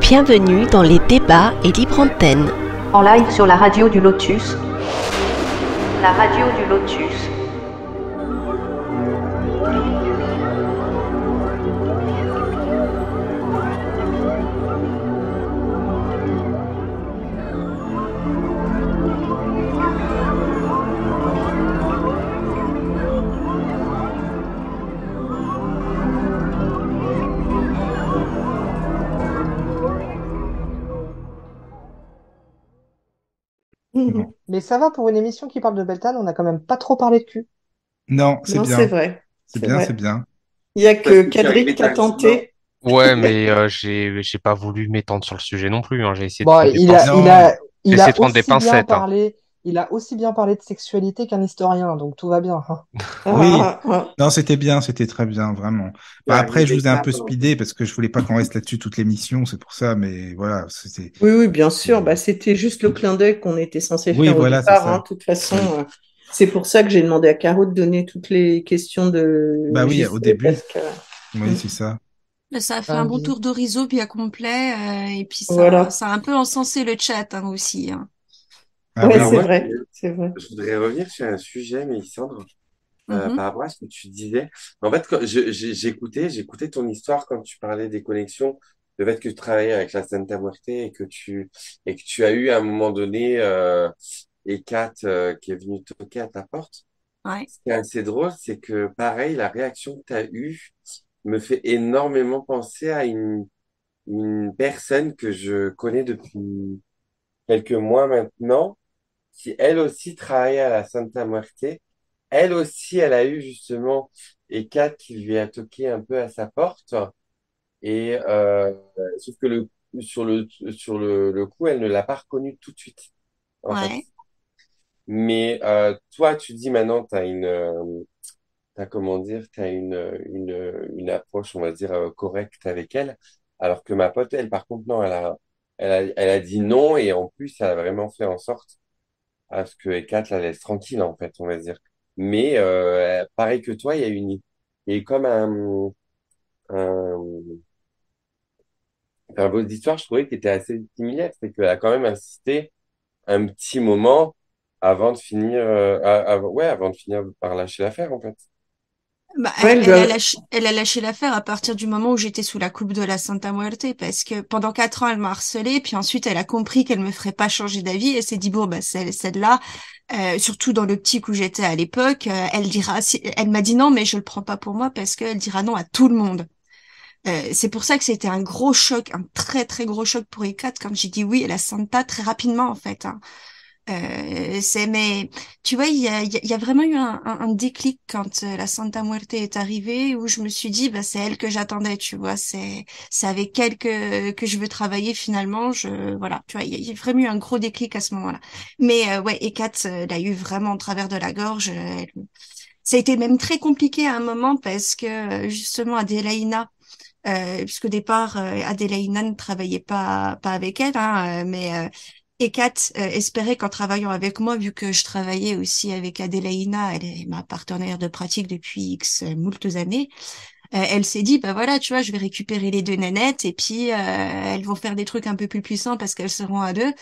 Bienvenue dans les débats et libre antenne. En live sur la radio du Lotus. La radio du Lotus. Mais ça va, pour une émission qui parle de Beltane, on n'a quand même pas trop parlé de cul. Non, c'est Non, bien. c'est vrai. C'est C'est bien, vrai. c'est bien. Il y a Parce que que tu es arrivé Cadric qui a tardivement. tenté. Ouais, mais j'ai pas voulu m'étendre sur le sujet non plus. Hein. J'ai essayé de Bon, prendre des il a, pincettes. il Non, a, J'ai il essayé a de prendre des aussi bien pincettes. Hein. parlé, il a aussi bien parlé de sexualité qu'un historien, donc tout va bien, hein. oui. Ah. Non, c'était bien, c'était très bien, vraiment. Tu es Bah, après, je arrivé vous ai un peu tard. speedé parce que je voulais pas qu'on reste là-dessus toute l'émission, c'est pour ça, mais voilà, c'était... Oui, bien sûr. Bah, c'était juste le clin d'œil qu'on était censé Oui, faire au voilà, c'est départ. ça. De toute façon, Oui. c'est pour ça que j'ai demandé à Caro de donner toutes les questions de Bah oui, au JC début. parce que Oui, c'est ça. Ça a fait Un un bon bisou. tour d'horizon bien complet, et puis voilà. ça a un peu encensé le chat aussi. Hein. Ah Ouais, oui. Alors c'est moi, vrai, c'est vrai. je voudrais revenir sur un sujet, Mélissandre, Mhm. par rapport à ce que tu disais. En fait, quand j'écoutais ton histoire quand tu parlais des connexions, le fait que tu travaillais avec la Santa Muerte et que tu as eu à un moment donné Ekat qui est venu toquer à ta porte. Ouais. Ce qui est assez drôle, c'est que pareil, la réaction que tu as eue me fait énormément penser à une personne que je connais depuis quelques mois maintenant, qui elle aussi travaillait à la Santa Muerte. Elle aussi, elle a eu justement Ekat qui lui a toqué un peu à sa porte. Et sauf que le coup, elle ne l'a pas reconnu tout de suite, en fait. Ouais. Mais toi, tu dis maintenant, t'as comment dire, une approche, on va dire, correcte avec elle. Alors que ma pote, elle, par contre, non, elle a dit non et en plus, elle a vraiment fait en sorte à ce que Ekat la laisse tranquille, en fait, on va dire. Mais pareil que toi, il y a eu comme un, enfin, vos histoires, je trouvais qu'étaient assez similaires. C'est qu'elle a quand même insisté un petit moment avant de finir, avant de finir par lâcher l'affaire, en fait. Bah, Ouais, elle lui a- elle a lâché l'affaire à partir du moment où j'étais sous la coupe de la Santa Muerte, parce que pendant 4 ans, elle m'a harcelée, puis ensuite, elle a compris qu'elle me ferait pas changer d'avis, et s'est dit, bon, bah, celle-là, surtout dans l'optique où j'étais à l'époque, elle m'a dit non, mais je le prends pas pour moi, parce qu'elle dira non à tout le monde. C'est pour ça que c'était un gros choc, un très, très gros choc pour Ekat quand j'ai dit oui à la Santa très rapidement, en fait. Hein. Mais tu vois, il y a vraiment eu un déclic quand la Santa Muerte est arrivée où je me suis dit, bah, c'est elle que j'attendais, tu vois, c'est avec elle que je veux travailler finalement. Voilà, tu vois, il y a vraiment eu un gros déclic à ce moment-là. Mais ouais, Ekat l'a eu vraiment au travers de la gorge. Ça a été même très compliqué à un moment parce que justement Adélaïna, puisqu'au départ Adélaïna ne travaillait pas avec elle, hein, mais et Kat espérait qu'en travaillant avec moi, vu que je travaillais aussi avec Adélaïna, elle est ma partenaire de pratique depuis X moultes années, elle s'est dit, bah voilà, tu vois, je vais récupérer les deux nanettes et puis elles vont faire des trucs un peu plus puissants parce qu'elles seront à deux.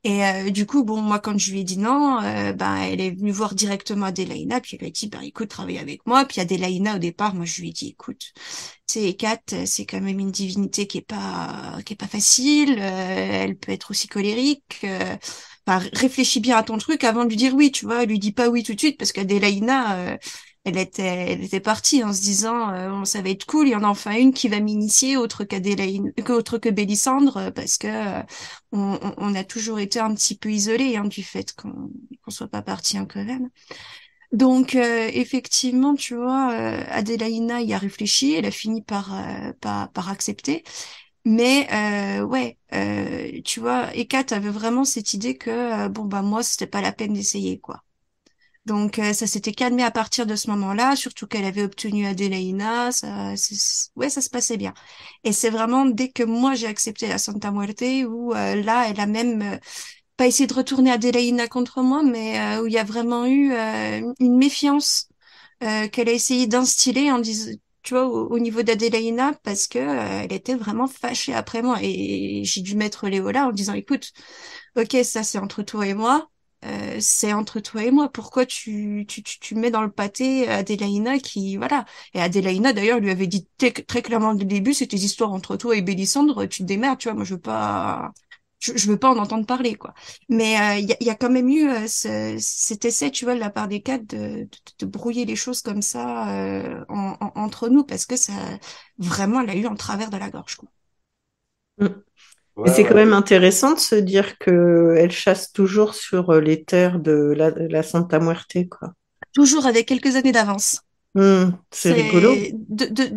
Et du coup, bon, moi, quand je lui ai dit non, ben, elle est venue voir directement Adélaïna, puis elle lui a dit, bah écoute, travaille avec moi. Puis Adélaïna, au départ, moi, je lui ai dit, écoute, c'est Kat, c'est quand même une divinité qui est pas facile. Elle peut être aussi colérique. Enfin, réfléchis bien à ton truc avant de lui dire oui, tu vois. Lui dis pas oui tout de suite parce qu'Adélaïna, elle était partie en se disant, bon, ça va être cool. Il y en a enfin une qui va m'initier, autre que Bélissandre, parce que on a toujours été un petit peu isolés hein, du fait qu'on soit pas parti en Coven. Donc effectivement, tu vois, Adélaïna y a réfléchi, elle a fini par accepter. Mais ouais, tu vois, Eka avait vraiment cette idée que bon bah moi c'était pas la peine d'essayer quoi. Donc ça s'était calmé à partir de ce moment-là, surtout qu'elle avait obtenu Adélaïna, ouais ça se passait bien. Et c'est vraiment dès que moi j'ai accepté la Santa Muerte où là elle a même pas essayé de retourner Adélaïna contre moi, mais où il y a vraiment eu une méfiance qu'elle a essayé d'instiller en disant tu vois, au niveau d'Adélaïna, parce que elle était vraiment fâchée après moi. Et j'ai dû mettre Léo là en disant, écoute, ok, ça c'est entre toi et moi. C'est entre toi et moi. Pourquoi tu mets dans le pâté Adélaïna qui, voilà. Et Adélaïna, d'ailleurs, lui avait dit très clairement dès le début, c'est tes histoires entre toi et Bélissandre, tu te démerdes, tu vois. Moi, je veux pas en entendre parler, quoi. Mais il y a quand même eu cet essai, tu vois, de la part des quatre de brouiller les choses comme ça entre nous, parce que ça, vraiment, elle a eu en travers de la gorge, quoi. Mm. Et Ouais, c'est quand ouais. même intéressant de se dire que elle chasse toujours sur les terres de la Santa Muerte, quoi. Toujours avec quelques années d'avance. C'est rigolo. C'est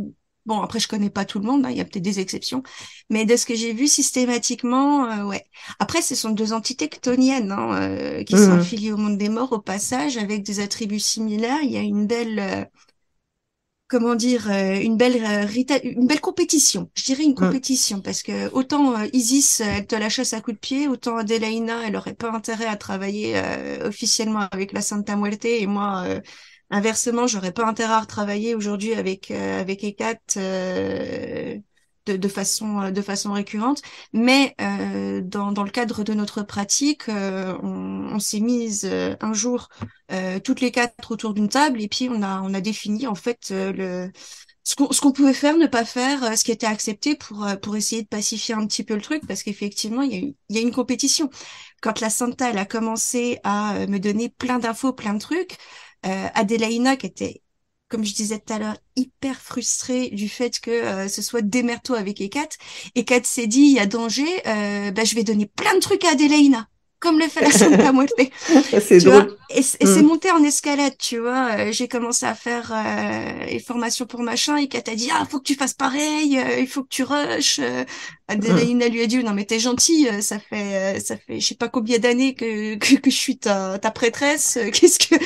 bon, après je connais pas tout le monde, hein, il y a peut-être des exceptions, mais de ce que j'ai vu systématiquement, ouais. Après, ce sont deux entités chthoniennes hein, qui sont Hmm. affiliées au monde des morts au passage, avec des attributs similaires. Il y a une belle, comment dire, une belle compétition. Je dirais une Hmm. compétition parce que autant Isis, elle te la chasse à coups de pied, autant Adelaina, elle aurait pas intérêt à travailler officiellement avec la Santa Muerte et moi. Inversement, j'aurais pas intérêt à retravailler aujourd'hui avec Hécate de façon récurrente. Mais dans le cadre de notre pratique, on s'est mise un jour toutes les quatre autour d'une table et puis on a défini en fait ce qu'on pouvait faire, ne pas faire, ce qui était accepté pour essayer de pacifier un petit peu le truc parce qu'effectivement il y a une compétition. Quand la Santa elle a commencé à me donner plein d'infos, plein de trucs, Adélaïna qui était comme je disais tout à l'heure, hyper frustrée du fait que ce soit démerto avec Hécate. Hécate s'est dit, il y a danger, bah, je vais donner plein de trucs à Adélaïna, comme le fait la Santa Muerte. C'est Tu vois, drôle. et c'est Hmm. monté en escalade, tu vois. J'ai commencé à faire les formations pour machin, et qu'elle t'a dit, ah, faut que tu fasses pareil, il faut que tu rushes. Hmm. Adélaïna lui a dit, non, mais t'es gentille, ça fait, je sais pas combien d'années que je suis ta prêtresse, qu'est-ce que,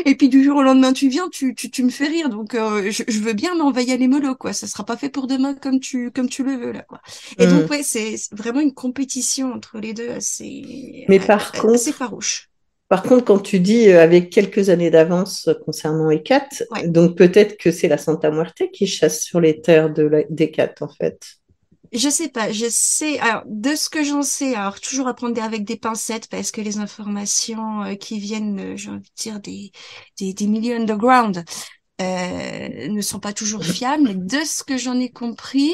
et puis du jour au lendemain, tu viens, tu me fais rire, donc je veux bien, mais on va y aller mollo, quoi. Ça sera pas fait pour demain comme tu le veux, là, quoi. Et donc, Hmm. ouais, c'est vraiment une compétition entre les deux assez, Mais assez farouche. par contre, quand tu dis avec quelques années d'avance concernant Hécate, Ouais. donc peut-être que c'est la Santa Muerte qui chasse sur les terres d'Hécate, en fait. Je sais pas, je sais, alors, de ce que j'en sais, alors, toujours à prendre avec des pincettes parce que les informations qui viennent, j'ai envie de dire, des milieux underground, ne sont pas toujours fiables. Mais de ce que j'en ai compris,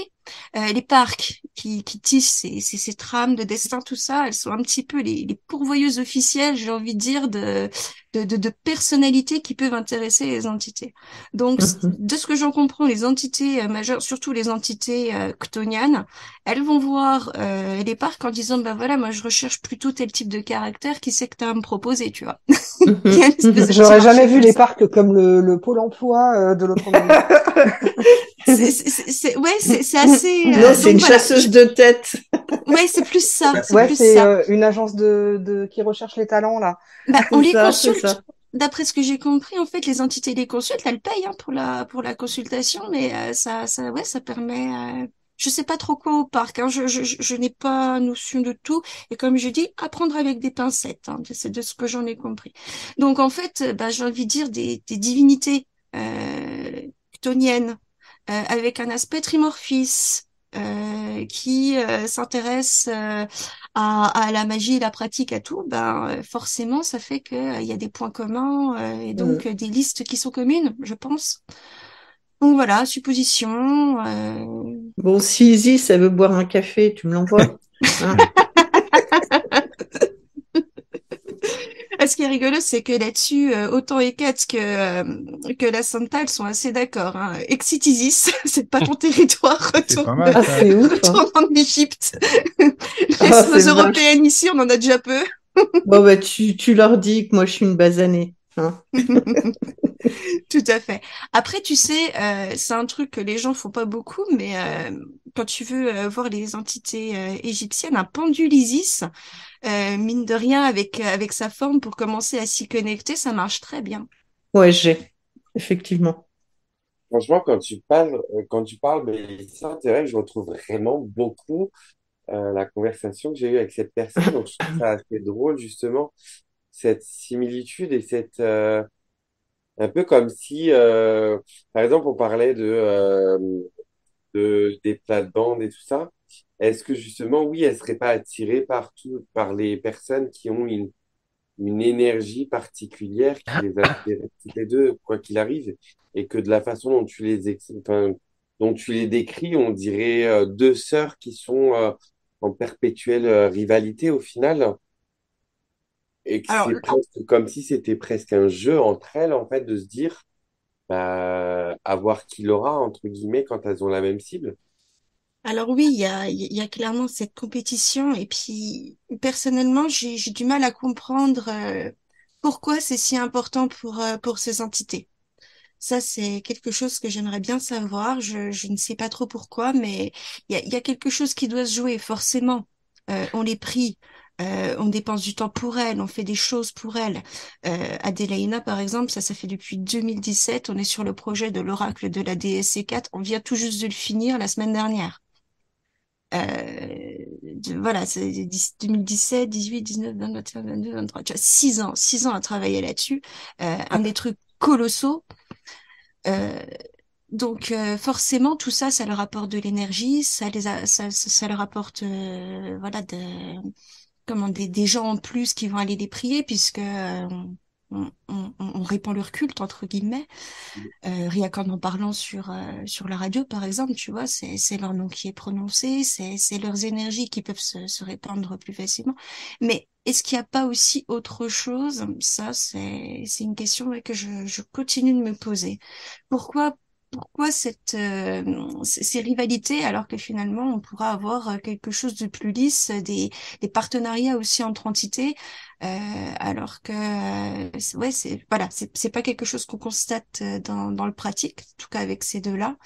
les parcs qui tissent ces trames de destin, tout ça, elles sont un petit peu les pourvoyeuses officielles, j'ai envie de dire, de personnalités qui peuvent intéresser les entités. Donc, Mhm. de ce que j'en comprends, les entités majeures, surtout les entités chthonianes, elles vont voir les parcs en disant, bah voilà, moi je recherche plutôt tel type de caractère, qui c'est que tu as à me proposer, tu vois. Il y a Mhm. une espèce de petit J'aurais jamais marché vu comme les ça. parcs comme le Pôle emploi de l'autre monde. Ouais, c'est assez. Non, c'est Donc une voilà, chasseuse de tête. ouais, c'est plus ça, Bah, c'est Ouais, plus c'est ça. une agence qui recherche les talents, là. Bah, on C'est les ça, c'est consulte. ça. D'après ce que j'ai compris, en fait, les entités les consultent, elles payent hein, pour la consultation, mais ouais, ça permet. Je sais pas trop quoi au parc, hein, je n'ai pas notion de tout, et comme je dis, apprendre avec des pincettes, hein, c'est de ce que j'en ai compris. Donc en fait, bah, j'ai envie de dire des divinités chthoniennes avec un aspect trimorphis qui s'intéresse à la magie et la pratique, à tout, ben forcément, ça fait qu'il y a des points communs et donc Mm. des listes qui sont communes, je pense. Donc voilà, supposition. Bon, si Izzy, ça veut boire un café, tu me l'envoies. Hein. Ce qui est rigolo, c'est que là-dessus, autant Hécate que la Santa, elles sont assez d'accord. Hein. Exit Isis, c'est pas ton territoire, C'est pas mal Ah, ça. c'est ouf, hein. retourne en Égypte. Ah, Laisse nos c'est vache. Européennes ici, on en a déjà peu. Bon, bah, tu leur dis que moi, je suis une basanée. Hein. Tout à fait. Après, tu sais, c'est un truc que les gens font pas beaucoup, mais quand tu veux voir les entités égyptiennes, un pendule Isis, mine de rien, avec sa forme pour commencer à s'y connecter, ça marche très bien. Ouais, effectivement. franchement, quand tu parles, mais ça, c'est vrai que je retrouve vraiment beaucoup la conversation que j'ai eue avec cette personne. Donc, je trouve ça assez drôle, justement, cette similitude et Un peu comme si, par exemple, on parlait des plates-bandes et tout ça. Est-ce que justement, oui, elle serait pas attirée par les personnes qui ont une énergie particulière qui les attire toutes les deux, quoi qu'il arrive, et que de la façon dont enfin, dont tu les décris, on dirait deux sœurs qui sont en perpétuelle rivalité au final, et que Alors, c'est presque comme si c'était presque un jeu entre elles, en fait, de se dire, bah, à voir qui l'aura, entre guillemets, quand elles ont la même cible. alors oui, il y a clairement cette compétition et puis personnellement, j'ai du mal à comprendre pourquoi c'est si important pour ces entités. Ça, c'est quelque chose que j'aimerais bien savoir. Je ne sais pas trop pourquoi, mais il y a quelque chose qui doit se jouer, forcément. On les prie, on dépense du temps pour elles, on fait des choses pour elles. Adélaïna, par exemple, ça fait depuis 2017. On est sur le projet de l'oracle de la DSC4. On vient tout juste de le finir la semaine dernière. Voilà, c'est 2017, 18, 19, 20, 21, 22, 23. Tu vois, 6 ans à travailler là-dessus. Un des trucs colossaux. Euh, donc forcément tout ça, ça leur apporte de l'énergie, ça leur apporte voilà des gens en plus qui vont aller les prier puisque on répand leur culte entre guillemets. Rien qu'en en parlant sur la radio par exemple, tu vois, c'est leur nom qui est prononcé, c'est leurs énergies qui peuvent se répandre plus facilement. Mais est-ce qu'il n'y a pas aussi autre chose? Ça, c'est une question ouais, que je continue de me poser. Pourquoi pourquoi ces rivalités alors que finalement on pourra avoir quelque chose de plus lisse, des partenariats aussi entre entités, alors que ouais voilà c'est pas quelque chose qu'on constate dans le pratique, en tout cas avec ces deux-là.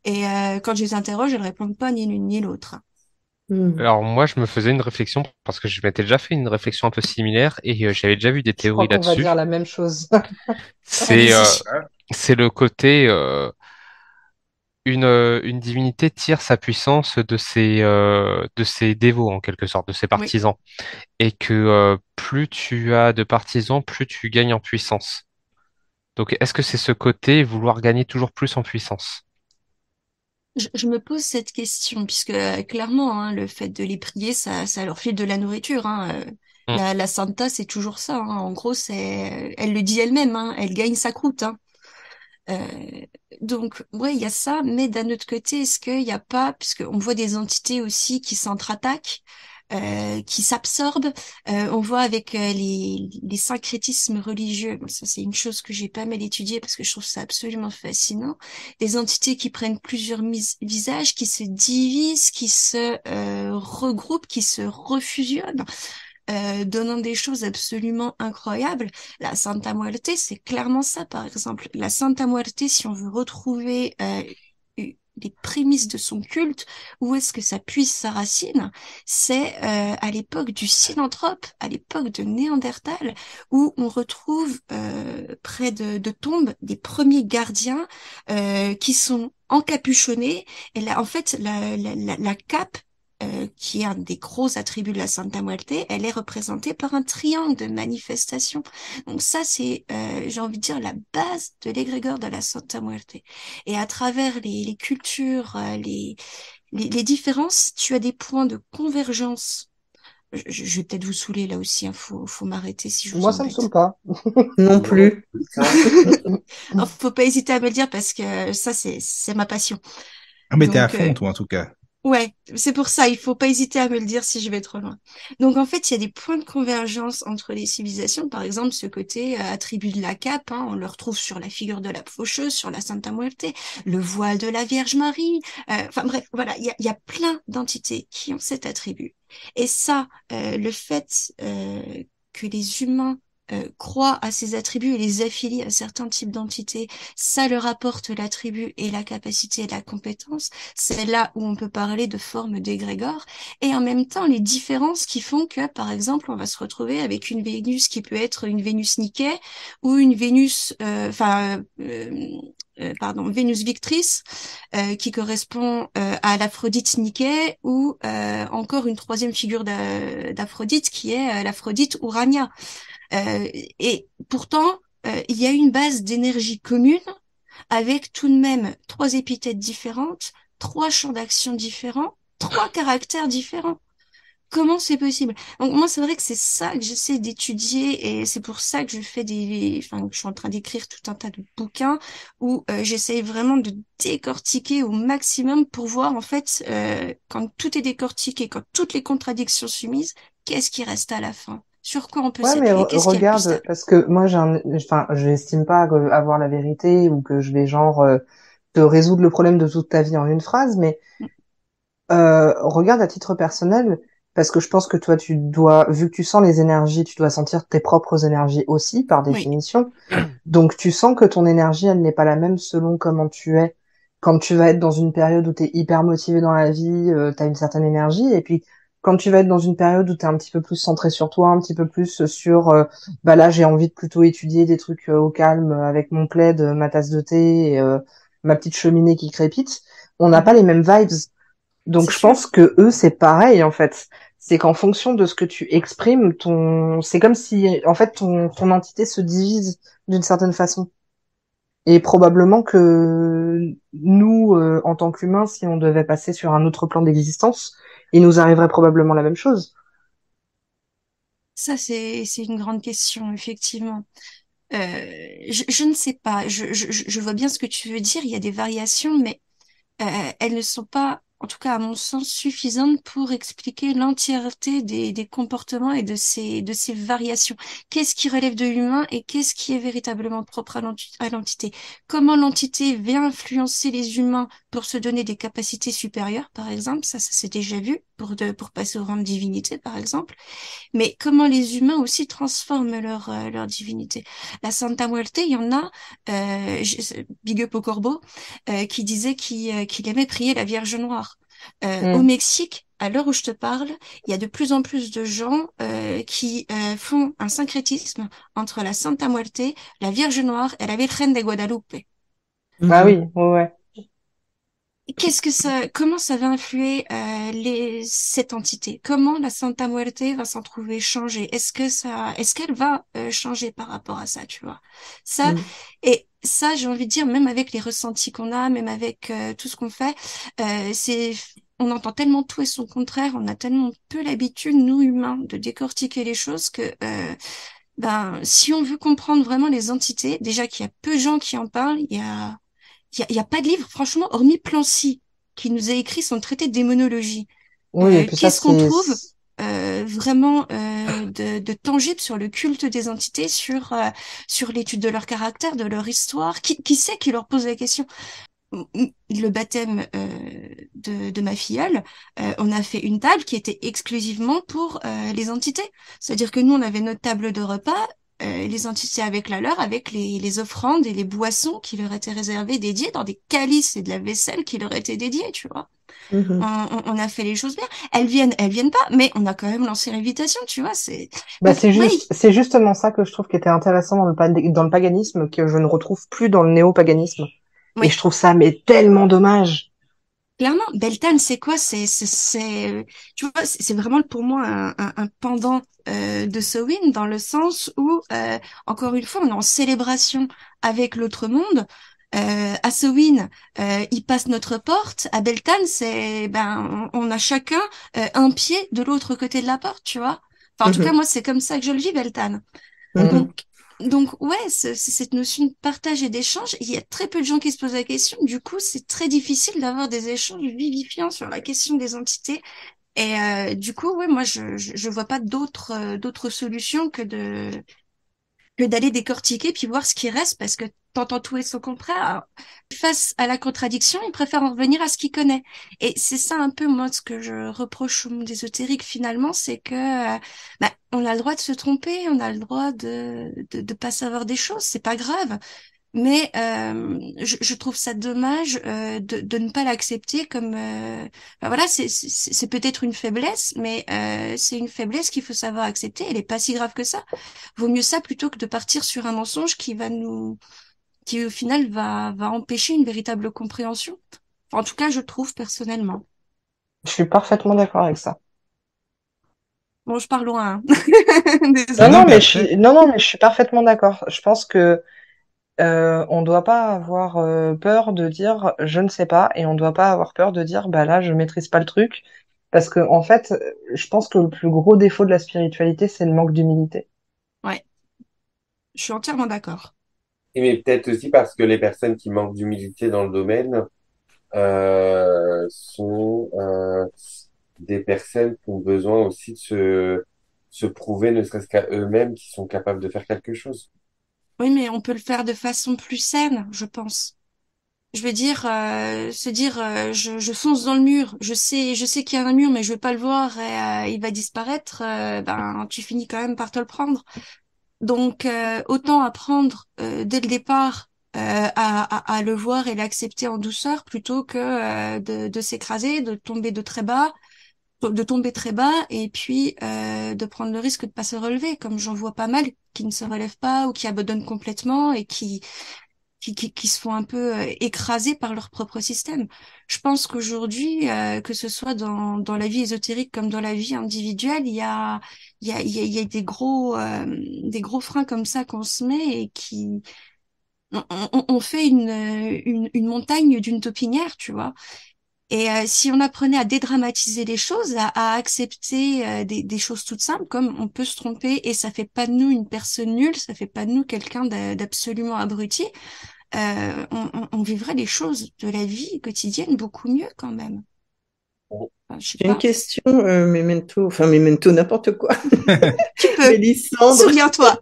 Et quand je les interroge, elles répondent pas ni l'une ni l'autre. Hmm. Alors moi, je me faisais une réflexion parce que je m'étais déjà fait une réflexion un peu similaire et j'avais déjà vu des Je crois théories qu'on va dire là-dessus. la même chose. C'est Allez-y. c'est le côté une divinité tire sa puissance de ses dévots en quelque sorte, de ses Oui. partisans, et que plus tu as de partisans, plus tu gagnes en puissance. Donc est-ce que c'est ce côté vouloir gagner toujours plus en puissance? Je me pose cette question, puisque clairement, hein, le fait de les prier, ça leur file de la nourriture. Hein. Hmm. La Santa, c'est toujours ça. Hein. En gros, elle le dit elle-même, hein, elle gagne sa croûte. Hein. Euh, donc, ouais, il y a ça, mais d'un autre côté, est-ce qu'il n'y a pas, puisqu'on voit des entités aussi qui s'entre-attaquent, qui s'absorbent, on voit avec les syncrétismes religieux, bon, ça c'est une chose que j'ai pas mal étudiée parce que je trouve ça absolument fascinant, des entités qui prennent plusieurs visages, qui se divisent, qui se regroupent, qui se refusionnent donnant des choses absolument incroyables. La Santa Muerte, c'est clairement ça, par exemple. La Santa Muerte, si on veut retrouver les prémices de son culte, où est-ce que ça puise sa racine, c'est à l'époque du Sinanthrope, à l'époque de Néandertal, où on retrouve près de tombes des premiers gardiens qui sont encapuchonnés. Et là, en fait, la cape qui est un des gros attributs de la Santa Muerte, elle est représentée par un triangle de manifestation. Donc ça, c'est, j'ai envie de dire, la base de l'égrégore de la Santa Muerte. Et à travers les cultures, les différences, tu as des points de convergence. Je vais peut-être vous saouler là aussi, hein, faut m'arrêter si je vous Moi, ça me saoule embête. pas. Non Non, plus. ça, Alors, faut pas hésiter à me le dire parce que ça, c'est ma passion. Ah, mais t'es à Donc, fond, toi, en tout cas. ouais, c'est pour ça, il faut pas hésiter à me le dire si je vais trop loin. Donc en fait, il y a des points de convergence entre les civilisations. Par exemple, ce côté attribut de la cape, hein, on le retrouve sur la figure de la faucheuse, sur la Santa Muerte, le voile de la Vierge Marie. Enfin bref, voilà, il y a plein d'entités qui ont cet attribut. Et ça, le fait que les humains croient à ces attributs et les affilient à certains types d'entités, ça leur apporte l'attribut et la capacité et la compétence. C'est là où on peut parler de forme d'égrégore. Et en même temps, les différences qui font que, par exemple, on va se retrouver avec une Vénus qui peut être une Vénus Niké ou une Vénus, pardon, Vénus Victrice, qui correspond à l'Aphrodite Niké, ou encore une troisième figure d'Aphrodite qui est l'Aphrodite Urania. Et pourtant, il y a une base d'énergie commune avec tout de même trois épithètes différentes, trois champs d'action différents, trois caractères différents. Comment c'est possible? Donc moi, c'est vrai que c'est ça que j'essaie d'étudier et c'est pour ça que enfin, que je suis en train d'écrire tout un tas de bouquins où j'essaie vraiment de décortiquer au maximum pour voir en fait quand tout est décortiqué, quand toutes les contradictions sont mises, qu'est-ce qui reste à la fin? Sur quoi on peut Ouais, mais s'appuyer? Qu'est-ce qui est le plus regarde, stable? parce que moi, enfin, je n'estime pas avoir la vérité ou que je vais genre te résoudre le problème de toute ta vie en une phrase, mais regarde à titre personnel, parce que je pense que toi, tu dois, vu que tu sens les énergies, tu dois sentir tes propres énergies aussi, par Oui, définition. Donc, tu sens que ton énergie, elle n'est pas la même selon comment tu es. Quand tu vas être dans une période où tu es hyper motivé dans la vie, tu as une certaine énergie. Et puis, quand tu vas être dans une période où tu es un petit peu plus centré sur toi, un petit peu plus sur, bah là, j'ai envie de plutôt étudier des trucs au calme avec mon plaid, ma tasse de thé, et, ma petite cheminée qui crépite, on n'a pas mhm, les mêmes vibes. Donc c'est je sûr. pense que eux, c'est pareil en fait. C'est qu'en fonction de ce que tu exprimes, c'est comme si en fait ton entité se divise d'une certaine façon. Et probablement que nous, en tant qu'humains, si on devait passer sur un autre plan d'existence, il nous arriverait probablement la même chose. Ça, c'est une grande question, effectivement. Je ne sais pas. Je vois bien ce que tu veux dire. Il y a des variations, mais elles ne sont pas, en tout cas à mon sens, suffisantes pour expliquer l'entièreté des comportements et de ces variations. Qu'est-ce qui relève de l'humain et qu'est-ce qui est véritablement propre à l'entité? Comment l'entité vient influencer les humains pour se donner des capacités supérieures, par exemple? Ça s'est déjà vu pour passer au rang de divinité, par exemple. Mais comment les humains aussi transforment leur divinité. La Santa Muerte, il y en a, Big Up au Corbeau, qui disait qu'il aimait prier la Vierge Noire. Au Mm. Mexique, à l'heure où je te parle, il y a de plus en plus de gens qui font un syncrétisme entre la Santa Muerte, la Vierge Noire et la Virgen de Guadalupe. Ah Mhm. oui, ouais, ouais. Comment ça va influer cette entité? Comment la Santa Muerte va s'en trouver changée? Est-ce qu'elle va changer par rapport à ça, tu vois? Ça, Mm. et ça, j'ai envie de dire, même avec les ressentis qu'on a, même avec tout ce qu'on fait, on entend tellement tout et son contraire, on a tellement peu l'habitude, nous humains, de décortiquer les choses que, ben, si on veut comprendre vraiment les entités, déjà qu'il y a peu de gens qui en parlent, il y a pas de livre, franchement, hormis Plancy, qui nous a écrit son traité de démonologie. Oui, et puis ça, Qu'est-ce qu'on trouve vraiment de tangible sur le culte des entités, sur l'étude de leur caractère, de leur histoire? Qui c'est qui leur pose la question? Le baptême de ma filleule, on a fait une table qui était exclusivement pour les entités. C'est-à-dire que nous, on avait notre table de repas, les entités avec la leur, avec les offrandes et les boissons qui leur étaient réservées, dédiées, dans des calices et de la vaisselle qui leur étaient dédiées, tu vois. Mhm. On a fait les choses bien. Elles viennent pas, mais on a quand même lancé l'invitation, tu vois. Bah, Donc, oui, c'est justement ça que je trouve qui était intéressant dans le paganisme, que je ne retrouve plus dans le néopaganisme. Et je oui. trouve ça, mais tellement dommage. Clairement, Beltane, c'est quoi? Tu vois, c'est vraiment pour moi un pendant de Samhain dans le sens où, encore une fois, on est en célébration avec l'autre monde. À Samhain, il passe notre porte. À Beltane, on a chacun un pied de l'autre côté de la porte, tu vois. Enfin, en tout cas, Mhm. moi, c'est comme ça que je le vis, Beltane. Mm. Donc, Mhm. ouais, c'est cette notion de partage et d'échange. Il y a très peu de gens qui se posent la question. Du coup, c'est très difficile d'avoir des échanges vivifiants sur la question des entités. Et du coup, ouais, moi, je vois pas d'autres solutions que d'aller décortiquer puis voir ce qui reste parce que t'entends tout et son contraire. Alors, face à la contradiction, il préfère en revenir à ce qu'il connaît. Et c'est ça un peu, moi, ce que je reproche au monde ésotérique finalement, c'est que on a le droit de se tromper, on a le droit de pas savoir des choses, c'est pas grave. Mais je trouve ça dommage de ne pas l'accepter comme voilà, c'est peut-être une faiblesse, mais c'est une faiblesse qu'il faut savoir accepter. Elle est pas si grave que ça. Vaut mieux ça plutôt que de partir sur un mensonge qui au final va empêcher une véritable compréhension. Enfin, en tout cas, je trouve personnellement. Je suis parfaitement d'accord avec ça. Bon, je pars loin, hein. Non, Désolée. non, mais après, Non, mais je suis parfaitement d'accord. Je pense que on doit pas avoir peur de dire je ne sais pas et on doit pas avoir peur de dire bah là je maîtrise pas le truc parce que en fait je pense que le plus gros défaut de la spiritualité c'est le manque d'humilité. Ouais, je suis entièrement d'accord. Et mais peut-être aussi parce que les personnes qui manquent d'humilité dans le domaine sont des personnes qui ont besoin aussi de se prouver, ne serait-ce qu'à eux-mêmes, qu'ils sont capables de faire quelque chose. Oui, mais on peut le faire de façon plus saine, je pense. Je veux dire, se dire, je fonce dans le mur. Je sais qu'il y a un mur, mais je veux pas le voir et il va disparaître. Ben, tu finis quand même par te le prendre. Donc, autant apprendre dès le départ à le voir et l'accepter en douceur plutôt que de s'écraser, de tomber de très bas, de tomber très bas et puis de prendre le risque de pas se relever, comme j'en vois pas mal qui ne se relèvent pas ou qui abandonnent complètement et qui se font un peu écraser par leur propre système. Je pense qu'aujourd'hui, que ce soit dans la vie ésotérique comme dans la vie individuelle, il y a des gros freins comme ça qu'on se met et qui, on fait une montagne d'une taupinière, tu vois. Et si on apprenait à dédramatiser les choses, à accepter des choses toutes simples, comme on peut se tromper et ça fait pas de nous une personne nulle, ça fait pas de nous quelqu'un d'absolument abruti, on vivrait les choses de la vie quotidienne beaucoup mieux quand même. Enfin, je sais J'ai une pas. question, Memento, n'importe quoi. Tu peux, Mélissandre, souviens-toi.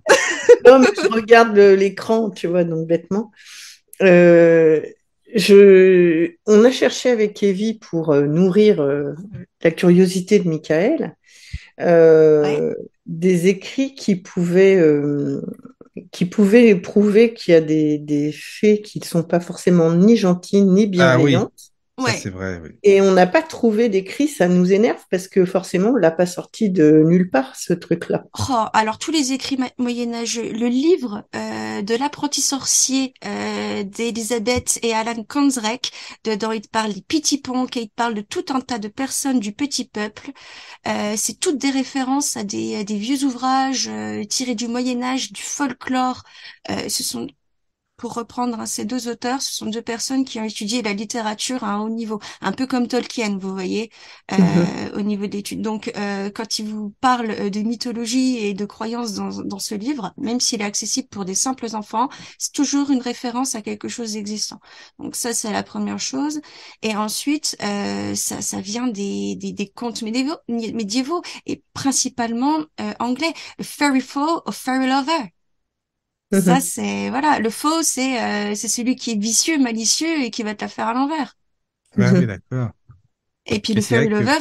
non, mais je regarde l'écran, tu vois, donc bêtement. Euh, on a cherché avec Evie pour nourrir la curiosité de Michael, Ouais, euh, des écrits qui pouvaient prouver qu'il y a des faits qui ne sont pas forcément ni gentils ni ah oui, bienveillants. ça c'est ouais. vrai, oui. Et on n'a pas trouvé d'écrit, ça nous énerve parce que forcément, on l'a pas sorti de nulle part, ce truc-là. Oh, alors tous les écrits moyenâgeux, le livre de l'apprenti sorcier d'Elisabeth et Alan Konsrek, dedans il te parle des Pitiponks et il te parle de tout un tas de personnes du petit peuple. C'est toutes des références à des vieux ouvrages tirés du Moyen Âge, du folklore. Ce sont pour reprendre hein, ces deux auteurs, ce sont deux personnes qui ont étudié la littérature à un haut niveau, un peu comme Tolkien, vous voyez, Mhm. au niveau d'études. Donc, quand il vous parle de mythologie et de croyances dans ce livre, même s'il est accessible pour des simples enfants, c'est toujours une référence à quelque chose d'existant. Donc ça, c'est la première chose. Et ensuite, ça vient des contes médiévaux et principalement anglais. Le Fairy Foe of Fairy Lover. Ça, Mhm. c'est, voilà, le faux, c'est celui qui est vicieux, malicieux et qui va te la faire à l'envers. Ah oui, Mhm. d'accord. Et puis Et le c'est fairy vrai que lover,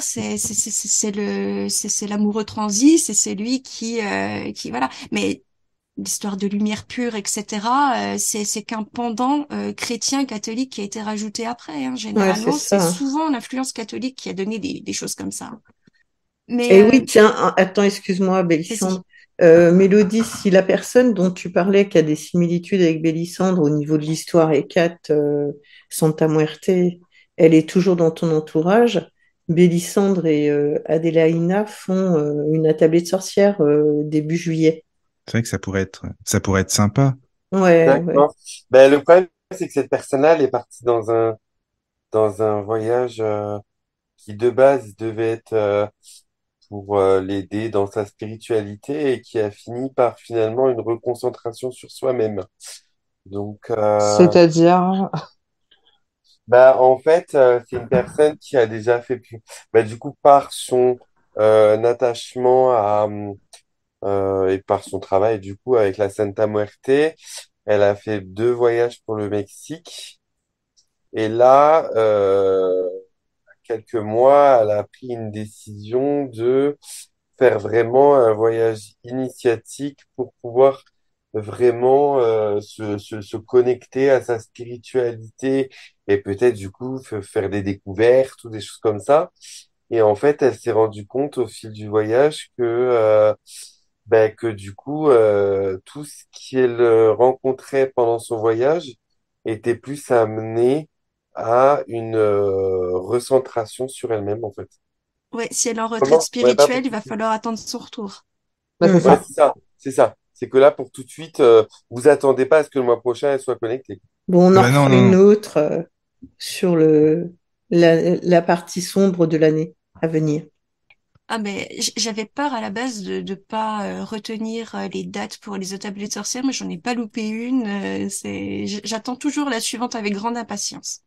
c'est l'amoureux transi, c'est celui qui, voilà. Mais l'histoire de lumière pure, etc., c'est qu'un pendant chrétien catholique qui a été rajouté après, hein. Ouais, c'est Généralement, c'est ça. souvent l'influence catholique qui a donné des choses comme ça. Mais, Et oui, tiens, attends, excuse-moi, vas-y. Bélissandre. Mélodie, si la personne dont tu parlais qui a des similitudes avec Bélissandre au niveau de l'histoire et Kat, Santa Muerte, elle est toujours dans ton entourage. Bélissandre et Adélaïna font une attablée de sorcières début juillet. c'est vrai que ça pourrait être sympa. Ouais, ouais. D'accord. Ben, le problème, c'est que cette personne-là, elle est partie dans un voyage qui, de base, devait être pour l'aider dans sa spiritualité et qui a fini par finalement une reconcentration sur soi-même. Donc, C'est-à-dire bah, en fait, c'est une personne qui a déjà fait, bah, du coup, par son attachement et par son travail, du coup, avec la Santa Muerte, elle a fait 2 voyages pour le Mexique. Et là, quelques mois, elle a pris une décision de faire vraiment un voyage initiatique pour pouvoir vraiment se connecter à sa spiritualité et peut-être du coup faire des découvertes ou des choses comme ça. Et en fait, elle s'est rendue compte au fil du voyage que du coup, tout ce qu'elle rencontrait pendant son voyage était plus amené à une recentration sur elle-même, en fait. Ouais, si elle est en retraite Comment? Ouais, pas pour spirituelle, il tout va de suite. falloir attendre son retour. Bah, c'est Mm. Ouais, ça. c'est ça. C'est ça. C'est que là, pour tout de suite, vous attendez pas à ce que le mois prochain, elle soit connectée. Bon, on en Bah non, refera non, une non. autre sur la partie sombre de l'année à venir. Ah mais j'avais peur à la base de pas retenir les dates pour les attablées de sorcières, mais j'en ai pas loupé une. J'attends toujours la suivante avec grande impatience.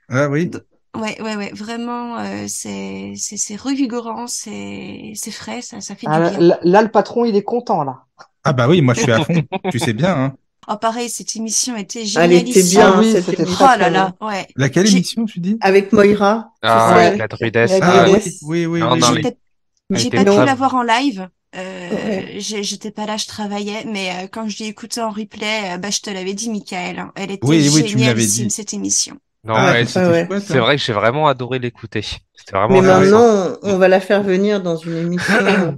Ah oui. D- Ouais, ouais, ouais, vraiment, c'est revigorant, c'est frais, ça fait Ah, du là, bien. là, le patron, il est content, là. Ah bah oui, moi je suis à fond. Tu sais bien, hein. Oh, pareil, cette émission était Elle était Ah génialissime. bien, oui, cette c'était Oh très, émission. très là là, bien. ouais. Laquelle J'ai, émission, tu dis? Avec Moira, tu Ah ouais, sais, avec Ouais, la avec druidesse. la Ah druidesse. oui, Non, oui, non, oui. j'étais, elle j'ai était pas pu Non, très... la voir en live. ouais. J'étais pas là, je travaillais, mais quand je l'ai écoutée en replay, bah, je te l'avais dit, Michael, hein, elle était Oui, oui, tu me l'avais génialissime, dit. cette émission. Non, Ah, Ouais, elle, puis ouais, c'était ouais. chouette, c'est hein. vrai que j'ai vraiment adoré l'écouter. C'était vraiment Mais Ah ouais. intéressant. maintenant, on va la faire venir dans une émission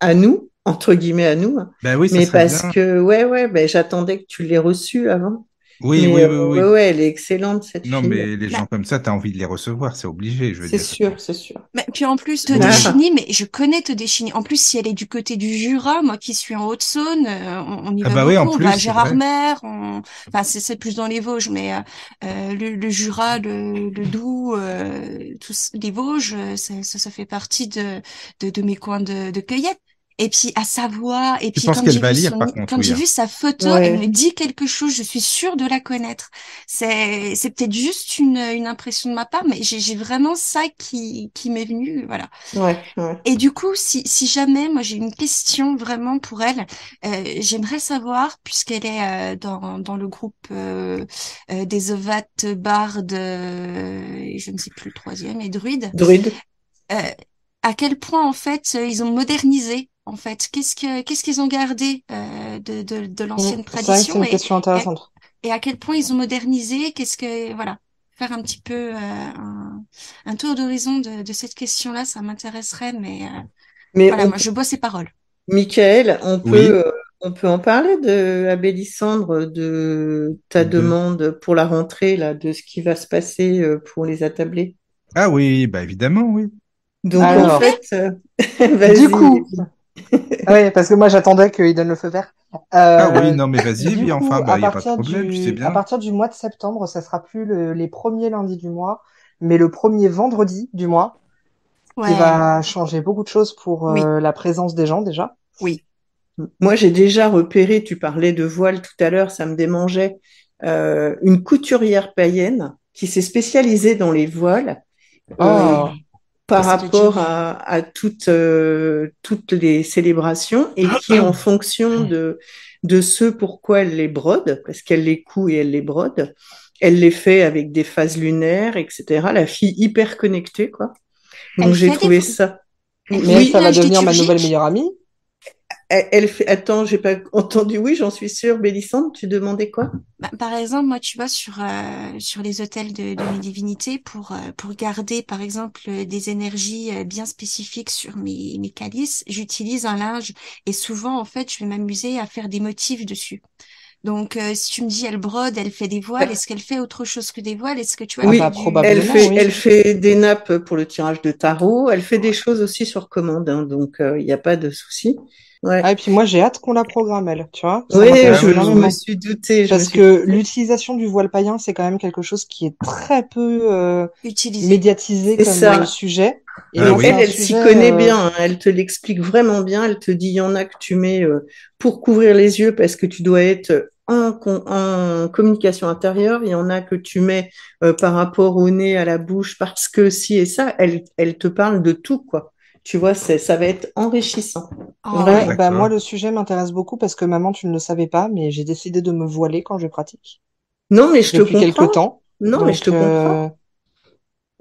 à nous, entre guillemets à nous, hein. Ben oui, ça Mais serait parce bien. que, ouais, ouais, ben, j'attendais que tu l'aies reçue avant. Oui, Mais oui, oui, ouais, oui. ouais, elle est excellente, cette Non, fille. mais les Bah, gens comme ça, t'as envie de les recevoir, c'est obligé, je veux C'est dire. sûr, c'est sûr. mais puis en plus, Ah, Todeschini, mais je connais Todeschini. En plus, si elle est du côté du Jura, moi qui suis en Haute-Saône, on y Ah va bah oui, en beaucoup. On va plus, à c'est vrai. Gérardmer, enfin c'est plus dans les Vosges, mais le Jura, le Doubs, tous les Vosges, ça fait partie de mes coins de cueillette. Et puis à Savoie, et Tu puis penses qu'elle va lire, par contre, quand oui, j'ai hein. vu sa photo, elle me ouais, dit quelque chose. Je suis sûre de la connaître. C'est peut-être juste une impression de ma part, mais j'ai vraiment ça qui m'est venu, voilà. ouais, ouais. Et du coup, si jamais, moi j'ai une question vraiment pour elle, j'aimerais savoir, puisqu'elle est dans le groupe des Ovat, Bardes, et je ne sais plus le troisième, et Druides, Druide. euh, à quel point en fait ils ont modernisé, en fait, qu'est-ce qu'ils ont gardé de l'ancienne C'est vrai que c'est tradition une question et, intéressante. et à quel point ils ont modernisé, voilà, faire un petit peu un tour d'horizon de cette question-là, ça m'intéresserait, mais Mais voilà, moi je bois ses paroles. Michael, Oui, on peut en parler de Abélissandre, de ta de... demande pour la rentrée, là, de ce qui va se passer pour les attablés. Ah oui, bah évidemment, oui. Donc, On en y fait? Alors, fait, du vas-y. coup, oui, parce que moi j'attendais qu'il donne le feu vert. Ah oui, Euh, non, mais vas-y, du oui, enfin, coup, bah, il n'y a pas de problème, tu sais à bien. partir du mois de septembre, ça sera plus les premiers lundis du mois, mais le premier vendredi du mois, qui Ouais, va changer beaucoup de choses pour oui, la présence des gens déjà. oui. Moi, j'ai déjà repéré, tu parlais de voile tout à l'heure, ça me démangeait, une couturière païenne qui s'est spécialisée dans les voiles. euh, Oh, Ah, par ça doit être rapport génial. à toutes les célébrations et qui, en fonction de ce pourquoi elle les brode, parce qu'elle les coud et elle les brode, elle les fait avec des phases lunaires, etc. La fille hyper connectée, quoi. Elle Donc j'ai fait trouvé ça. elle fait mais des Oui, ça va villages devenir ma nouvelle liturgiques. meilleure amie. elle fait. Attends, j'ai pas entendu. Oui, j'en suis sûre. Bélissande, tu demandais quoi? Bah, par exemple, moi, tu vois, sur les hôtels de mes divinités, pour garder, par exemple, des énergies bien spécifiques sur mes calices, j'utilise un linge et souvent, en fait, je vais m'amuser à faire des motifs dessus. Donc, si tu me dis, elle brode, elle fait des voiles, est-ce qu'elle fait autre chose que des voiles? Est-ce que tu vois, elle Ah fait bah Oui, probablement, elle oui. fait des nappes pour le tirage de tarot. Elle fait des choses aussi sur commande, hein, donc il n'y a pas de souci. Ouais. Ah, et puis moi j'ai hâte qu'on la programme, elle, tu vois, ça Oui, Ah m'intéresse oui, je me énormément. oui. suis doutée, je me Parce suis que doutée. l'utilisation du voile païen, c'est quand même quelque chose qui est très peu utiliser. médiatisé C'est comme ça. sujet. Et Ah Mais donc c'est oui. un elle s'y sujet... connaît bien, hein. Elle te l'explique vraiment bien. Elle te dit, il y en a que tu mets pour couvrir les yeux parce que tu dois être en communication intérieure. Il y en a que tu mets par rapport au nez, à la bouche, parce que si et ça, elle te parle de tout, quoi. Tu vois, ça va être enrichissant. Oh Ouais, Vraiment. ouais. bah moi D'accord. le sujet m'intéresse beaucoup parce que maman, tu ne le savais pas, mais j'ai décidé de me voiler quand je pratique Non, mais je te depuis quelque comprends. temps. Non, mais je te Donc comprends.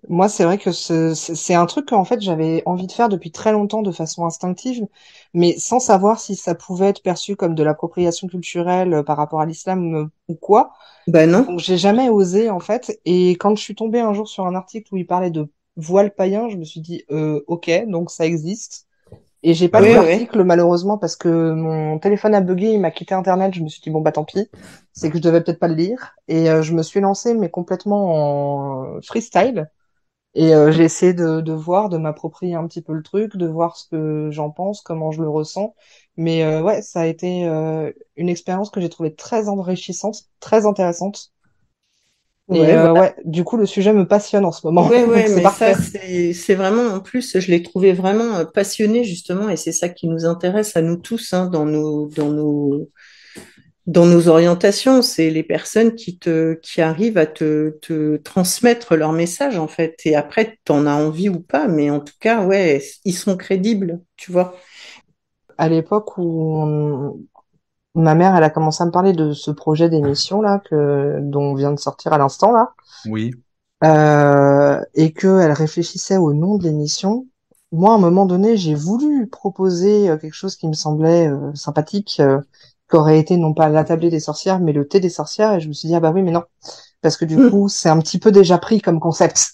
moi, c'est vrai que c'est un truc qu'en fait j'avais envie de faire depuis très longtemps de façon instinctive, mais sans savoir si ça pouvait être perçu comme de l'appropriation culturelle par rapport à l'islam ou quoi. Ben non. Donc j'ai jamais osé en fait. Et quand je suis tombée un jour sur un article où il parlait de voile païen, je me suis dit ok, donc ça existe. Et j'ai pas Bah lu Oui, oui. oui. l'article malheureusement parce que mon téléphone a bugué, il m'a quitté Internet. Je me suis dit bon bah tant pis, c'est que je devais peut-être pas le lire. Et je me suis lancée mais complètement en freestyle. Et j'ai essayé de voir, de m'approprier un petit peu le truc, de voir ce que j'en pense, comment je le ressens. Mais ouais, ça a été une expérience que j'ai trouvée très enrichissante, très intéressante. Et Ouais, voilà. ouais, du coup, le sujet me passionne en ce moment, Ouais, donc ouais, c'est mais ça, parfait. c'est vraiment, en plus, je l'ai trouvé vraiment passionné, justement, et c'est ça qui nous intéresse à nous tous, hein, dans nos orientations. C'est les personnes qui arrivent à te transmettre leur message, en fait. Et après, t'en as envie ou pas, mais en tout cas, ouais, ils sont crédibles, tu vois. À l'époque où ma mère, elle a commencé à me parler de ce projet d'émission là dont on vient de sortir à l'instant là, Oui. et qu'elle réfléchissait au nom de l'émission. Moi, à un moment donné, j'ai voulu proposer quelque chose qui me semblait sympathique, qu'aurait été non pas la tablée des sorcières, mais le thé des sorcières. Et je me suis dit, ah bah oui, mais non, parce que du coup, c'est un petit peu déjà pris comme concept.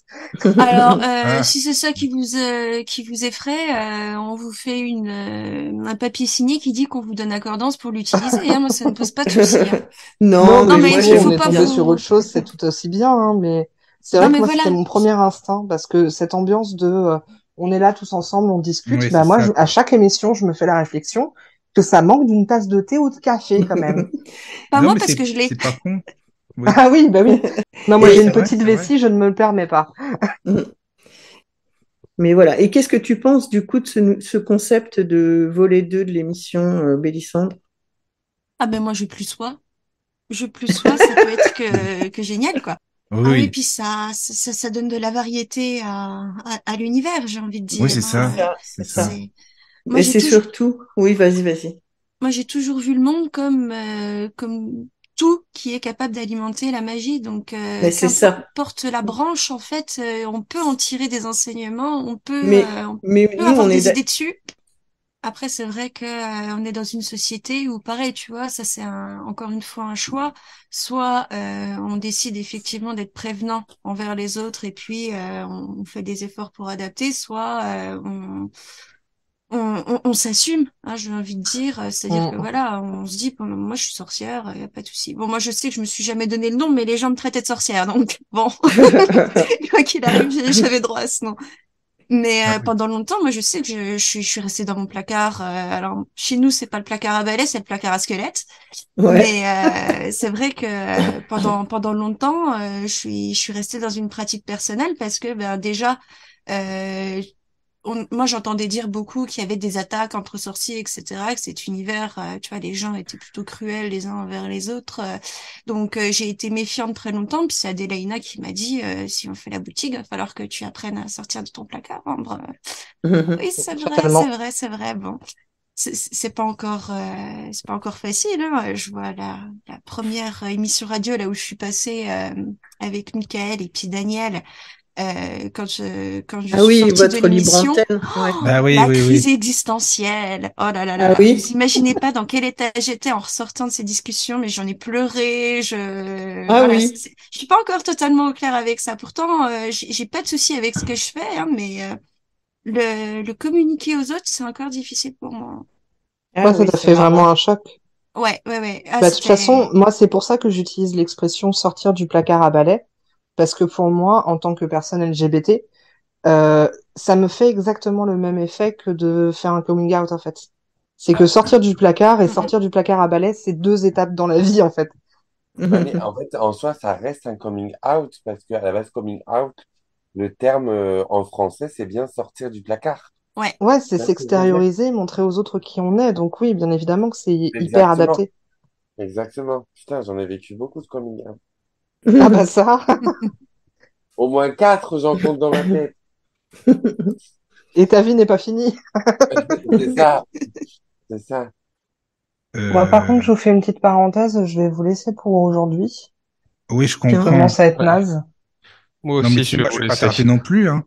Alors, Ah, si c'est ça qui vous effraie, on vous fait un papier signé qui dit qu'on vous donne accordance pour l'utiliser. Hein. Moi, ça ne pose pas de souci. Hein. Non, Non, mais Non, mais du mais moi, coup, il j'aime on faut est pas tombé sur vous. autre chose, c'est tout aussi bien, hein, mais c'est Non, vrai que mais moi, c'était voilà. mon premier instinct, parce que cette ambiance de on est là tous ensemble, on discute, oui, bah c'est moi, ça, à quoi. chaque émission, je me fais la réflexion que ça manque d'une tasse de thé ou de café, quand même. Pas Non, moi mais parce que je l'ai. c'est pas con. Oui. Ah oui, bah oui. Non, moi, Oui, j'ai Et, une c'est vrai, petite c'est vrai. vessie, je ne me le permets pas. mais voilà. Et qu'est-ce que tu penses, du coup, de ce concept de volet 2 de l'émission Bélissandre? Ah ben moi, je plus sois. Je plus sois, ça peut être que génial, quoi. Ah oui, Oui, puis ça donne de la variété à l'univers, j'ai envie de oui, dire. c'est C'est ça, Hein. ça, c'est c'est ça. ça. C'est moi Et j'ai c'est toujours surtout, oui, vas-y, vas-y. moi j'ai toujours vu le monde comme tout qui est capable d'alimenter la magie. Donc Mais c'est ça. qu'importe la branche, en fait, on peut en tirer des enseignements, on Mais peut nous, avoir on est, des idées dessus. Après, c'est vrai que on est dans une société où, pareil, tu vois, ça c'est encore une fois un choix. Soit on décide effectivement d'être prévenant envers les autres et puis on fait des efforts pour adapter, soit on s'assume, hein, j'ai envie de dire. C'est-à-dire que Mm. voilà, on se dit, bon, moi je suis sorcière, y a pas de souci. Bon, moi je sais que je me suis jamais donné le nom, mais les gens me traitaient de sorcière, donc bon, quoi qu'il arrive, j'avais droit à ce nom. Mais Ah oui. pendant longtemps, moi, je sais que je suis restée dans mon placard. Alors, chez nous, c'est pas le placard à balai, c'est le placard à squelette. ouais. Mais c'est vrai que pendant longtemps, je suis restée dans une pratique personnelle parce que ben, déjà, euh, moi, j'entendais dire beaucoup qu'il y avait des attaques entre sorciers, etc., que cet univers, tu vois, les gens étaient plutôt cruels les uns envers les autres. Donc, j'ai été méfiante très longtemps. Puis c'est Adélaïna qui m'a dit, si on fait la boutique, il va falloir que tu apprennes à sortir de ton placard, Ambre. Oui, c'est Fatalement. vrai, c'est vrai. Bon, c'est pas encore facile. Hein. Je vois la première émission radio là où je suis passée avec Michael et puis Daniel. Quand je Ah suis oui, sortie de votre libre l'émission, antenne. Ouais. oh, Bah oui, la oui, crise oui. existentielle. Oh là là là Ah là. Vous oui. imaginez pas dans quel état j'étais en ressortant de ces discussions, mais j'en ai pleuré. Ah Voilà, oui. je suis pas encore totalement au clair avec ça. Pourtant, j'ai pas de souci avec ce que je fais, hein, mais le communiquer aux autres, c'est encore difficile pour moi. Ouais, Ah ça oui, t'a c'est fait vraiment marrant. un choc. Ouais, ouais, ouais. Ah, Bah, de toute façon, c'était. moi, c'est pour ça que j'utilise l'expression sortir du placard à balai, parce que pour moi, en tant que personne LGBT, euh, ça me fait exactement le même effet que de faire un coming out, en fait. C'est que Ah, sortir du placard et Mm, mm. sortir du placard à balai, c'est deux étapes dans la vie, en fait. ouais, mais en fait, en soi, ça reste un coming out parce qu'à la base, coming out, le terme en français, c'est bien sortir du placard. Ouais. Ouais, c'est C'est ça que je veux dire. s'extérioriser, montrer aux autres qui on est. Donc oui, bien évidemment que c'est hyper Exactement. adapté. Exactement. Putain, j'en ai vécu beaucoup de coming out. Ah bah ça. Au moins quatre, j'en compte dans ma tête. Et ta vie n'est pas finie. C'est ça. C'est ça. Bon, par contre, je Euh, vous fais une petite parenthèse, je vais vous laisser pour aujourd'hui. oui, je Ça Tiens. comprends. commence à être Ouais. naze. Moi Non, mais aussi, tu sais, je vais moi, je vous vais pas laisser. tarder non plus, hein.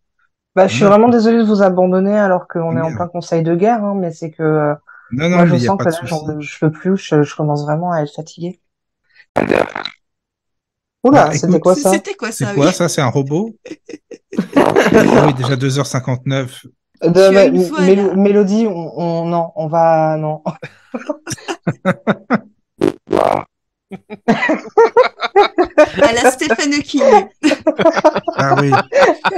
Bah, je suis Voilà. vraiment désolée de vous abandonner alors qu'on est en Merde. plein conseil de guerre, hein, mais c'est que Non, moi, non, je mais il n'y a sens pas que de là, souci. je peux plus, je commence vraiment à être fatiguée. Bah, Oula, c'était écoute, quoi ça? C'était quoi c'est ça, quoi oui? ça? C'est un robot? Ah oui, déjà 2h59. Tu as une voix là. Mélodie, non, on va, non. À la Stephen Hawking. Ah oui.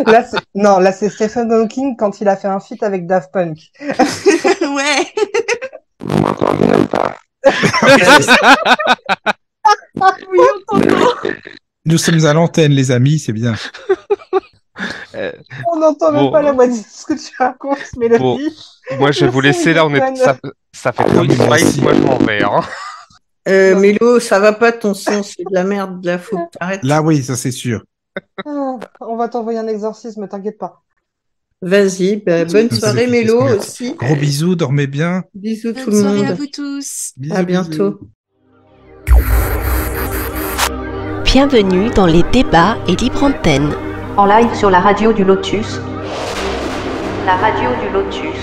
Là, c'est Stephen Hawking quand il a fait un feat avec Daft Punk. Ouais. Vous m'entendez ou pas? Oui, on t'entend. Nous sommes à l'antenne, les amis, c'est bien. On n'entend même Bon. pas la moitié de ce que tu racontes, Mélodie. Moi, je vais vous laisser là. Ça fait trop de Oui, smile. merci. Moi, je m'en vais. Hein. Mélo, ça va pas ton son, c'est de la merde, là, faut que t'arrêtes. Là, oui, ça c'est sûr. Ah, on va t'envoyer un exorcisme, t'inquiète pas. Vas-y, bonne C'est soirée, ce qui Mélo se met. aussi. Gros bisous, dormez bien. Bisous tout Bonne le soirée à monde. vous tous. Bisous, À bientôt. Bienvenue dans les débats et libre antenne. En live sur la radio du Lotus. La radio du Lotus.